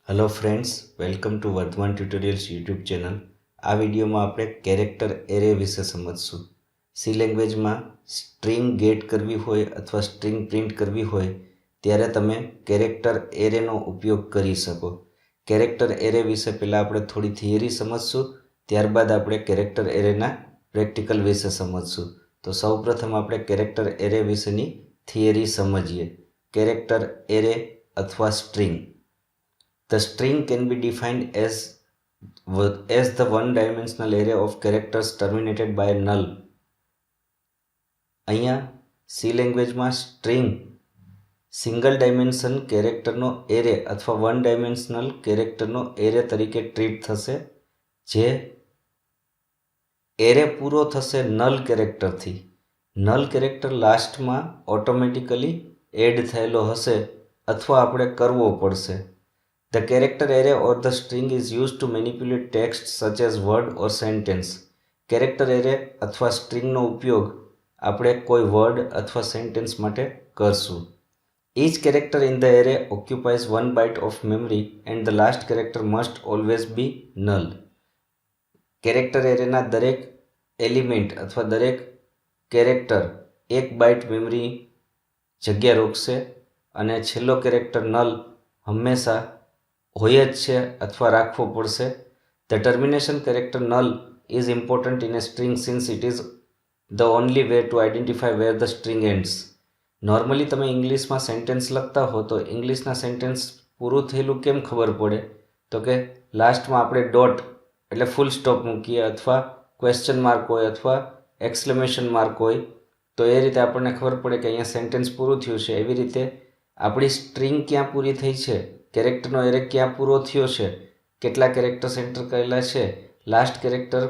Hello friends, welcome to Vardhaman tutorials YouTube channel. आ video में આપણે કેરેક્ટર એરે વિશે સમજશું। સી લેંગ્વેજમાં સ્ટ્રિંગ ગેટ કરવી હોય અથવા સ્ટ્રિંગ પ્રિન્ટ કરવી હોય ત્યારે તમે કેરેક્ટર એરેનો ઉપયોગ કરી શકો। કેરેક્ટર એરે વિશે પહેલાં આપણે થોડી થિયરી સમજશું, ત્યારબાદ આપણે કેરેક્ટર એરેના પ્રેક્ટિકલ વિશે સમજશું। તો સૌપ્રથમ આપણે કેરેક્ટર એરે વિશેની થિયરી સમજીએ। કેરેક્ટર એરે અથવા string, the string can be defined as the one-dimensional array of characters terminated by a null। અહીંયા સી લેંગ્વેજમાં સ્ટ્રિંગ સિંગલ ડાયમેન્શન કેરેક્ટરનો એરે અથવા વન ડાયમેન્શનલ કેરેક્ટરનો એરે તરીકે ટ્રીટ થશે, જે એરે પૂરો થશે નલ કેરેક્ટરથી। નલ કેરેક્ટર લાસ્ટમાં ઓટોમેટિકલી એડ થયેલો હશે અથવા આપણે કરવો પડશે। The character array or the string is used to manipulate text such as word or sentence। character array અથવા સ્ટ્રિંગનો ઉપયોગ આપણે કોઈ વર્ડ અથવા સેન્ટેન્સ માટે કરશું। Each character in the array occupies 1 byte of memory and the last character must always be null। Character એરેના દરેક element અથવા દરેક કેરેક્ટર 1 બાઇટ મેમરી જગ્યા રોકશે અને છેલ્લો કેરેક્ટર નલ હંમેશા હોય જ છે અથવા રાખવો પડશે। The termination character null is important in a string since it is the only way to identify where the string ends। Normally તમે ઇંગ્લિશમાં સેન્ટેન્સ લખતા હો તો ઇંગ્લિશના સેન્ટેન્સ પૂરું થયેલું કેમ ખબર પડે? તો કે લાસ્ટમાં આપણે ડોટ એટલે ફૂલ સ્ટોપ મૂકીએ અથવા ક્વેશ્ચન માર્ક હોય અથવા એક્સક્લેમેશન માર્ક હોય તો એ રીતે આપણને ખબર પડે કે અહીંયા સેન્ટેન્સ પૂરું થયું છે। એવી રીતે આપણી સ્ટ્રિંગ ક્યાં પૂરી થઈ છે, કેરેક્ટરનો એરે ક્યાં પૂરો થયો છે, કેટલા કેરેક્ટર્સ એન્ટર કરેલા છે, લાસ્ટ કેરેક્ટર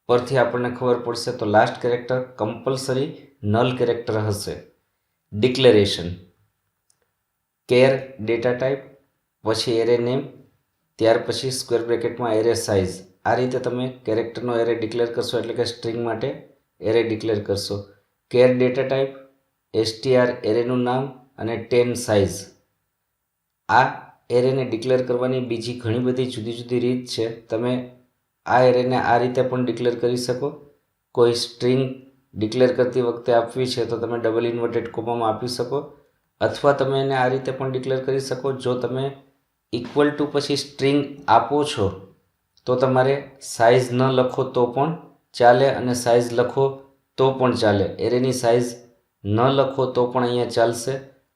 પરથી આપણને ખબર પડશે। તો last character compulsory null character હશે। ડિક્લેરેશન, કેર ડેટા ટાઈપ, પછી એરે નેમ, ત્યાર પછી સ્ક્વેર બ્રેકેટમાં એરે સાઇઝ। આ રીતે તમે કેરેક્ટરનો એરે ડિક્લેર કરશો એટલે કે સ્ટ્રિંગ માટે એરે ડિક્લેર કરશો। કેર ડેટા ટાઈપ, એસટીઆર એરેનું નામ અને 10 સાઇઝ। આ એરેને ડિક્લેર કરવાની બીજી ઘણી બધી જુદી જુદી રીત છે। તમે આ એરેને આ રીતે પણ ડિક્લેર કરી શકો। કોઈ સ્ટ્રિંગ ડિક્લેર કરતી વખતે આપવી છે તો તમે ડબલ ઇન્વર્ટેડ કોમામાં આપી શકો, અથવા તમે એને આ રીતે પણ ડિક્લેર કરી શકો। જો તમે ઇક્વલ ટુ પછી સ્ટ્રિંગ આપો છો તો તમારે સાઇઝ ન લખો તો પણ ચાલે અને સાઇઝ લખો તો પણ ચાલે। એરેની સાઇઝ ન લખો તો પણ અહીંયા ચાલશે,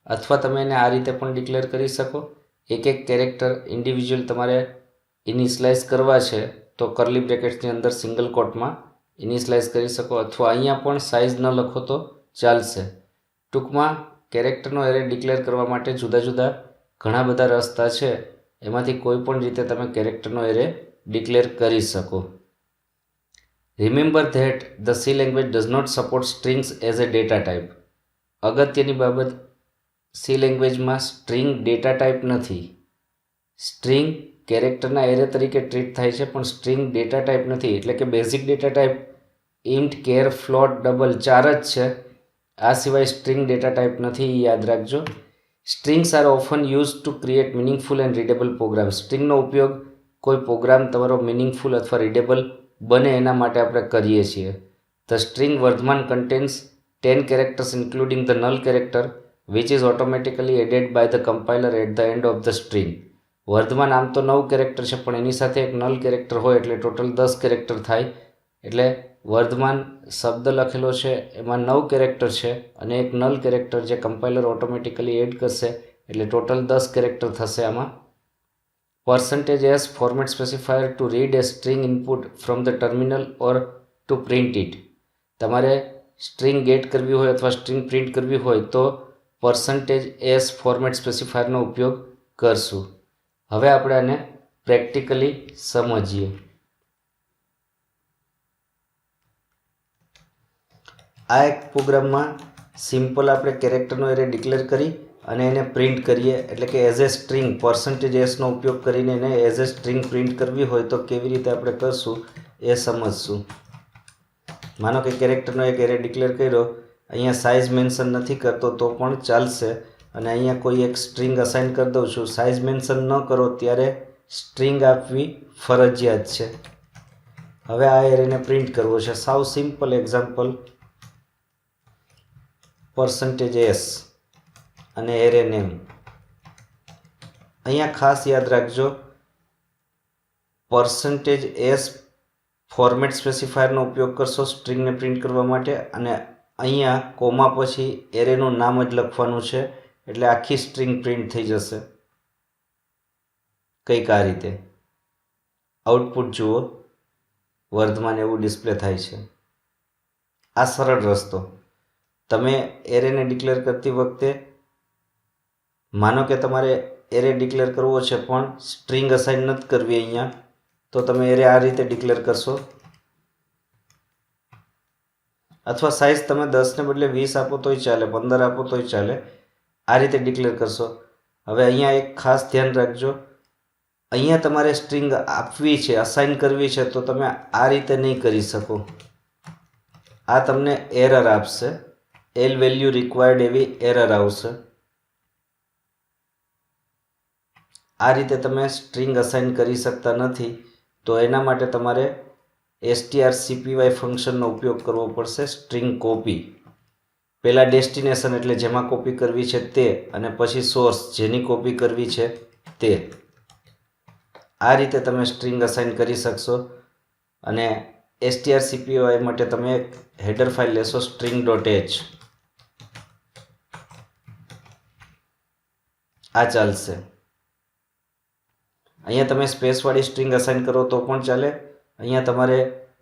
અથવા તમે એને આ રીતે પણ ડિક્લેર કરી શકો। એક એક કેરેક્ટર ઇન્ડિવિજ્યુઅલ તમારે ઇનિશિયલાઇઝ કરવા છે તો કર્લી બ્રેકેટ્સની અંદર સિંગલ કોટમાં ઇનિશિયલાઇઝ કરી શકો, અથવા અહીંયા પણ સાઇઝ ન લખો તો ચાલશે। ટૂંકમાં કેરેક્ટરનો એરે ડિક્લેર કરવા માટે જુદા જુદા ઘણા બધા રસ્તા છે, એમાંથી કોઈ પણ રીતે તમે કેરેક્ટરનો એરે ડિક્લેર કરી શકો। Remember that the C language does not support strings as a data type. અગત્યની બાબત, સી લેંગ્વેજમાં સ્ટ્રિંગ ડેટા ટાઈપ નથી। સ્ટ્રિંગ કેરેક્ટરના એરે તરીકે ટ્રીટ થાય છે પણ સ્ટ્રિંગ ડેટા ટાઈપ નથી। એટલે કે basic data type int, char, float, double 4 જ છે। આ સિવાય સ્ટ્રિંગ ડેટા ટાઈપ નથી, યાદ રાખજો। Strings are often used to create meaningful and readable program. સ્ટ્રિંગનો ઉપયોગ કોઈ પ્રોગ્રામ તમારો મિનિંગફુલ અથવા રીડેબલ બને એના માટે આપણે કરીએ છીએ। The string Vardhaman contains 10 characters including the null character which is automatically added by the compiler at the end of the string। Vardhaman આમ તો 9 કેરેક્ટર છે પણ એની સાથે એક નલ કેરેક્ટર હોય એટલે ટોટલ 10 કેરેક્ટર થાય। એટલે વર્ધમાન શબ્દ લખેલો છે એમાં 9 કેરેક્ટર છે અને એક નલ કેરેક્ટર જે કમ્પાઇલર ઓટોમેટિકલી એડ કરશે એટલે ટોટલ 10 કેરેક્ટર થશે આમાં। %s format specifier to read a string input from the terminal or to print it। તમારે સ્ટ્રિંગ ગેટ કરવી હોય અથવા સ્ટ્રિંગ પ્રિન્ટ કરવી હોય તો %s ફોર્મેટ સ્પેસિફાયરનો ઉપયોગ કરશું। હવે આપણે આને પ્રેક્ટિકલી સમજીએ। આ એક પ્રોગ્રામમાં સિમ્પલ આપણે કેરેક્ટરનો એરે ડિક્લેર કરી અને એને પ્રિન્ટ કરીએ, એટલે કે એઝ એ સ્ટ્રિંગ %sનો ઉપયોગ કરીને એને એઝ એ સ્ટ્રિંગ પ્રિન્ટ કરવી હોય તો કેવી રીતે આપણે કરશું એ સમજશું। માનો કે કેરેક્ટરનો એક એરે ડિક્લેર કર્યો, અહીંયા સાઇઝ મેન્શન નથી કરતો તો પણ ચાલશે, અને અહીંયા કોઈ એક સ્ટ્રિંગ અસાઇન કરી દઉં છું. સાઇઝ મેન્શન ન કરો ત્યારે સ્ટ્રિંગ આપવી ફરજિયાત છે. હવે આ એરેને પ્રિન્ટ કરવો છે. સાવ સિમ્પલ એક્ઝામ્પલ, %s અને એરે નેમ. અહીંયા ખાસ યાદ રાખજો, %s ફોર્મેટ સ્પેસિફાયરનો ઉપયોગ કરશો સ્ટ્રિંગને પ્રિન્ટ કરવા માટે, અને અહીંયા કોમા પછી એરેનું નામ જ લખવાનું છે, એટલે આખી સ્ટ્રિંગ પ્રિન્ટ થઈ જશે. કંઈક આ રીતે આઉટપુટ જુઓ, વર્ધમાન એવું ડિસ્પ્લે થાય છે. આ સરળ રસ્તો. તમે એરેને ડિક્લેર કરતી વખતે માનો કે તમારે એરે ડિક્લેર કરવો છે પણ સ્ટ્રિંગ અસાઇન નથી કરવી અહીંયા, તો તમે એરે આ રીતે ડિક્લેર કરશો, અથવા સાઇઝ તમે 10 ને બદલે 20 આપો તોય ચાલે, 15 આપો તોય ચાલે. આ રીતે ડિક્લેર કરશો. હવે અહીંયા એક ખાસ ધ્યાન રાખજો, અહીંયા તમારે સ્ટ્રિંગ આપવી છે, અસાઇન કરવી છે, તો તમે આ રીતે નહીં કરી શકો. આ તમને એરર આપશે, એલ વેલ્યુ રિક્વાયર્ડ એવી એરર આવશે. આ રીતે તમે સ્ટ્રિંગ અસાઇન કરી શકતા નથી, તો એના માટે તમારે strcpy ફંક્શનનો ઉપયોગ કરવો પડશે. સ્ટ્રિંગ કોપી, પહેલાં ડેસ્ટિનેશન એટલે જેમાં કોપી કરવી છે તે, અને પછી સોર્સ જેની કોપી કરવી છે તે. આ રીતે તમે સ્ટ્રિંગ અસાઇન કરી શકશો. અને strcpy માટે તમે એક હેડર ફાઇલ લેશો string.h. આ ચાલશે. અહીંયા તમે સ્પેસવાળી સ્ટ્રિંગ અસાઇન કરો તો પણ ચાલે, અહીંયા તમારે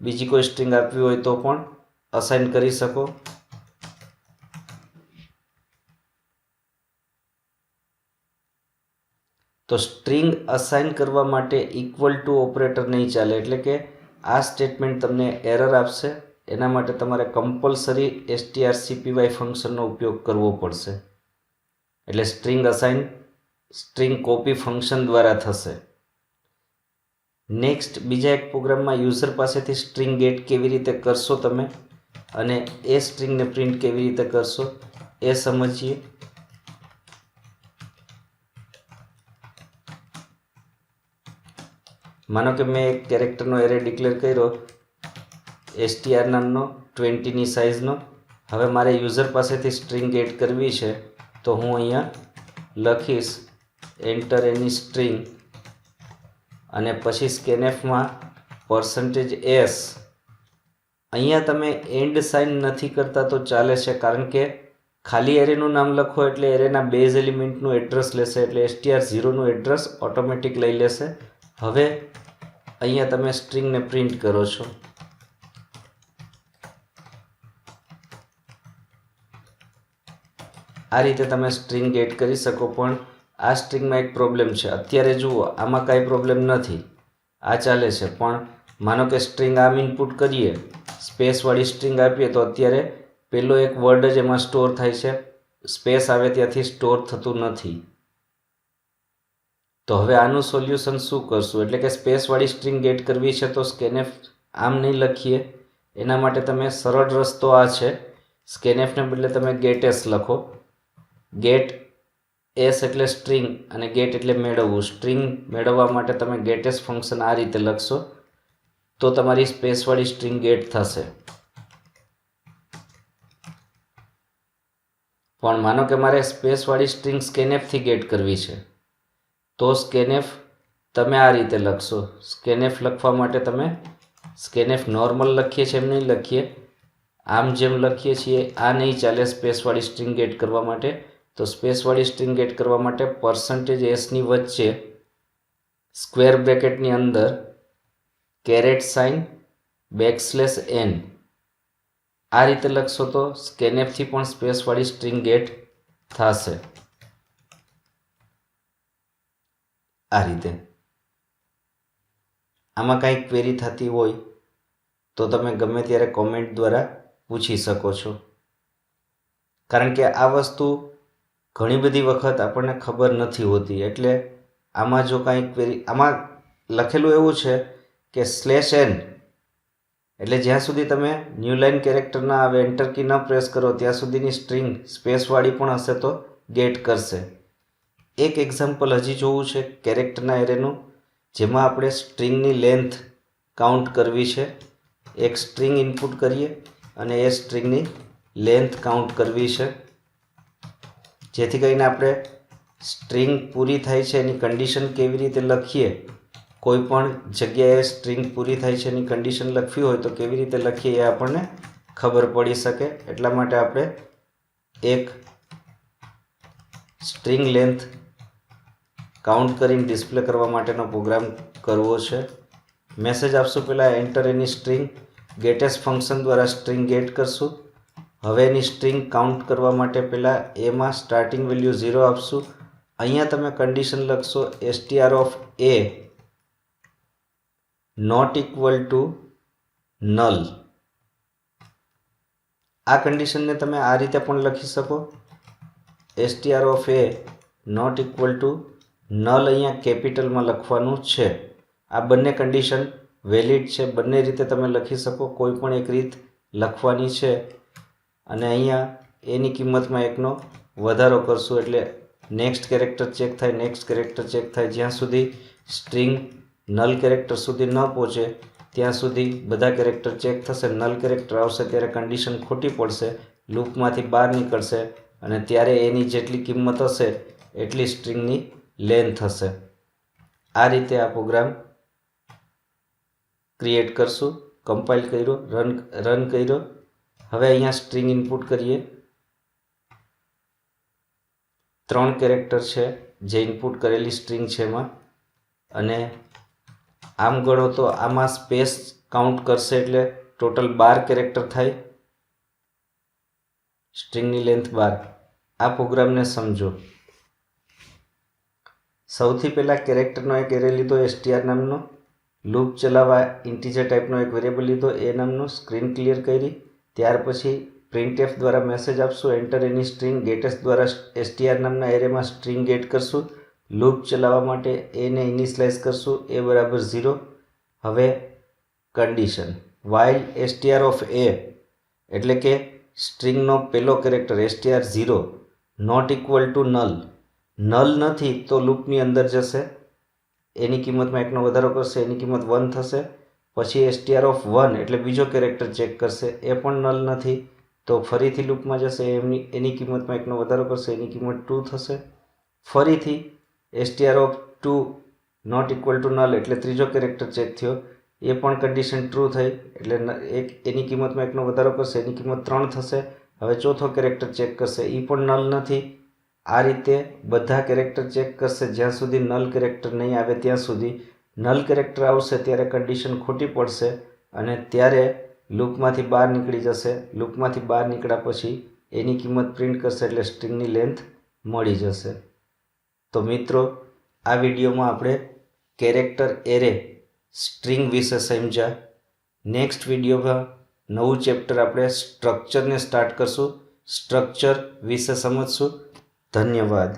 બીજી કોઈ સ્ટ્રિંગ આપવી હોય તો પણ અસાઇન કરી શકો. તો સ્ટ્રિંગ અસાઇન કરવા માટે ઇક્વલ ટુ ઓપરેટર નહીં ચાલે, એટલે કે આ સ્ટેટમેન્ટ તમને એરર આપશે. એના માટે તમારે કમ્પલસરી strcpy ફંક્શનનો ઉપયોગ કરવો પડશે. એટલે string assign string copy function દ્વારા થશે. નેક્સ્ટ, બીજા એક પ્રોગ્રામમાં યુઝર પાસેથી સ્ટ્રિંગ ગેટ કેવી રીતે કરશો તમે, અને એ સ્ટ્રિંગને પ્રિન્ટ કેવી રીતે કરશો એ સમજીએ. માનો કે મેં એક કેરેક્ટરનો એરે ડિક્લેર કર્યો str નામનો 20ની સાઇઝનો. હવે મારે યુઝર પાસેથી સ્ટ્રિંગ ગેટ કરવી છે, તો હું અહીંયા લખીશ એન્ટર એની સ્ટ્રિંગ, અને પછી સ્કેનએફમાં %s. અહીંયા તમે એન્ડ સાઇન નથી કરતા તો ચાલે છે, કારણ કે ખાલી એરેનું નામ લખો એટલે એરેના બેઝ એલિમેન્ટનું એડ્રેસ લેશે, એટલે str0નું એડ્રેસ ઓટોમેટિક લઈ લેશે. હવે અહીંયા તમે સ્ટ્રિંગને પ્રિન્ટ કરો છો. આ રીતે તમે સ્ટ્રિંગ ગેટ કરી શકો, પણ આ સ્ટ્રિંગમાં એક પ્રોબ્લેમ છે. અત્યારે જુઓ, આમાં કાંઈ પ્રોબ્લેમ નથી, આ ચાલે છે. પણ માનો કે સ્ટ્રિંગ આમ ઇનપુટ કરીએ, સ્પેસવાળી સ્ટ્રિંગ આપીએ, તો અત્યારે પેલો એક વર્ડ જ એમાં સ્ટોર થાય છે, સ્પેસ આવે ત્યાંથી સ્ટોર થતું નથી. તો હવે આનું સોલ્યુશન શું કરશું? એટલે કે સ્પેસવાળી સ્ટ્રિંગ ગેટ કરવી છે તો સ્કેનએફ આમ નહીં લખીએ. એના માટે તમે સરળ રસ્તો આ છે, સ્કેનએફને બદલે તમે ગેટ s લખો. ગેટ એસ એટલે સ્ટ્રિંગ અને ગેટ એટલે મેળવવું. સ્ટ્રિંગ મેળવવા માટે તમે ગેટ એસ ફંક્શન આ રીતે લખશો, તો તમારી સ્પેસવાળી સ્ટ્રિંગ ગેટ થશે. પણ માનો કે મારે સ્પેસવાળી સ્ટ્રિંગ સ્કેનએફથી ગેટ કરવી છે, તો સ્કેનએફ તમે આ રીતે લખશો. સ્કેનએફ લખવા માટે તમે સ્કેનએફ નોર્મલ લખીએ છીએ એમ નહીં લખીએ, આમ જેમ લખીએ છીએ આ નહીં ચાલે સ્પેસવાળી સ્ટ્રિંગ ગેટ કરવા માટે. તો સ્પેસવાળી સ્ટ્રિંગ ગેટ કરવા માટે %s ની વચ્ચે સ્ક્વેર બ્રેકેટની અંદર $n આ રીતે લખશો તો સ્કેનએફથી પણ સ્પેસવાળી સ્ટ્રિંગ ગેટ થશે. આ રીતે. આમાં કાંઈ ક્વેરી થતી હોય તો તમે ગમે ત્યારે કોમેન્ટ દ્વારા પૂછી શકો છો, કારણ કે આ વસ્તુ ઘણી બધી વખત આપણને ખબર નથી હોતી. એટલે આમાં જો કાંઈ ક્વેરી, આમાં લખેલું એવું છે કે /n એટલે જ્યાં સુધી તમે ન્યૂ લાઇન કેરેક્ટર ના આવે, એન્ટર કી ન પ્રેસ કરો ત્યાં સુધીની સ્ટ્રિંગ સ્પેસવાળી પણ હશે તો ગેટ કરશે। એક એક્ઝામ્પલ હજી જોવું છે કેરેક્ટરના એરેનું, જેમાં આપણે સ્ટ્રિંગની લેન્થ કાઉન્ટ કરવી છે। એક સ્ટ્રિંગ ઇનપુટ કરીએ અને એ સ્ટ્રિંગની લેન્થ કાઉન્ટ કરવી છે, જેથી કરીને આપણે સ્ટ્રિંગ પૂરી થાય છે એની કન્ડિશન કેવી રીતે લખીએ, કોઈ પણ જગ્યાએ સ્ટ્રિંગ પૂરી થાય છે એની કન્ડિશન લખવી હોય તો કેવી રીતે લખીએ એ આપણને ખબર પડી શકે। એટલા માટે આપણે એક સ્ટ્રિંગ લેન્થ કાઉન્ટ કરીને ડિસ્પ્લે કરવા માટેનો પ્રોગ્રામ કરવો છે। મેસેજ આપશું પહેલાં એન્ટર એની સ્ટ્રિંગ, ગેટેસ ફંક્શન દ્વારા સ્ટ્રિંગ ગેટ કરશું। હવે એની સ્ટ્રિંગ કાઉન્ટ કરવા માટે પહેલાં એમાં સ્ટાર્ટિંગ વેલ્યુ 0 આપશું। અહીંયા તમે કન્ડિશન લખશો str of a not equal to null. આ કન્ડિશનને તમે આ રીતે પણ લખી શકો, str of a not equal to null અહીંયા કેપિટલમાં લખવાનું છે। આ બંને કન્ડિશન વેલિડ છે, બંને રીતે તમે લખી શકો, કોઈ પણ એક રીત લખવાની છે। અને અહીંયા એની કિંમતમાં એકનો વધારો કરશું એટલે નેક્સ્ટ કેરેક્ટર ચેક થાય, નેક્સ્ટ કેરેક્ટર ચેક થાય, જ્યાં સુધી સ્ટ્રિંગ નલ કેરેક્ટર સુધી ન પહોંચે ત્યાં સુધી બધા કેરેક્ટર ચેક થશે। નલ કેરેક્ટર આવશે ત્યારે કન્ડિશન ખોટી પડશે, લૂપમાંથી બહાર નીકળશે અને ત્યારે એની જેટલી કિંમત હશે એટલી સ્ટ્રિંગની લેન્થ હશે। આ રીતે આ પ્રોગ્રામ ક્રિએટ કરશું। કમ્પાઇલ કર્યો, રન કર્યો। હવે અહીંયા સ્ટ્રિંગ ઇનપુટ કરીએ। 3 કેરેક્ટર છે જે ઇનપુટ કરેલી સ્ટ્રિંગ છે એમાં, અને આમ ગણો તો આમાં સ્પેસ કાઉન્ટ કરશે એટલે ટોટલ 12 કેરેક્ટર થાય, સ્ટ્રિંગની લેન્થ 12। આ પ્રોગ્રામને સમજો। સૌથી પહેલાં કેરેક્ટરનો એક એરે લીધો str નામનો, લૂપ ચલાવવા ઇન્ટીજર ટાઈપનો એક વેરિયેબલ લીધો એ નામનો, સ્ક્રીન ક્લિયર કરી। ત્યાર પછી printf દ્વારા મેસેજ આપશું એન્ટર એની સ્ટ્રિંગ, ગેટેસ દ્વારા str નામના એરેમાં સ્ટ્રિંગ ગેટ કરશું। લૂપ ચલાવવા માટે એને ઇનિશિયલાઇઝ કરશું a બરાબર 0। હવે condition while str of a એટલે કે સ્ટ્રિંગનો પહેલો character str 0 not equal to null, null નથી તો લૂપની અંદર જશે, એની કિંમતમાં એકનો વધારો કરશે, એની કિંમત 1 થશે। પછી str ઓફ 1 એટલે બીજો કેરેક્ટર ચેક કરશે, એ પણ નલ નથી તો ફરીથી લૂપમાં જશે, એની કિંમતમાં એકનો વધારો કરશે, એની કિંમત 2 થશે। ફરીથી str of 2 not equal to null એટલે ત્રીજો કેરેક્ટર ચેક થયો, એ પણ કન્ડિશન ટ્રુ થઈ એટલે એની કિંમતમાં એકનો વધારો કરશે, એની કિંમત 3 થશે। હવે ચોથો કેરેક્ટર ચેક કરશે, એ પણ નલ નથી। આ રીતે બધા કેરેક્ટર ચેક કરશે જ્યાં સુધી નલ કેરેક્ટર નહીં આવે ત્યાં સુધી। નલ કેરેક્ટર આવશે ત્યારે કન્ડિશન ખોટી પડશે અને ત્યારે લૂપમાંથી બહાર નીકળી જશે। લૂપમાંથી બહાર નીકળ્યા પછી એની કિંમત પ્રિન્ટ કરશે એટલે સ્ટ્રિંગની લેન્થ મળી જશે। તો મિત્રો, આ વિડીયોમાં આપણે કેરેક્ટર એરે સ્ટ્રિંગ વિશે સમજ્યા। નેક્સ્ટ વિડીયોમાં નવું ચેપ્ટર આપણે સ્ટ્રક્ચરને સ્ટાર્ટ કરશું, સ્ટ્રક્ચર વિશે સમજશું। ધન્યવાદ।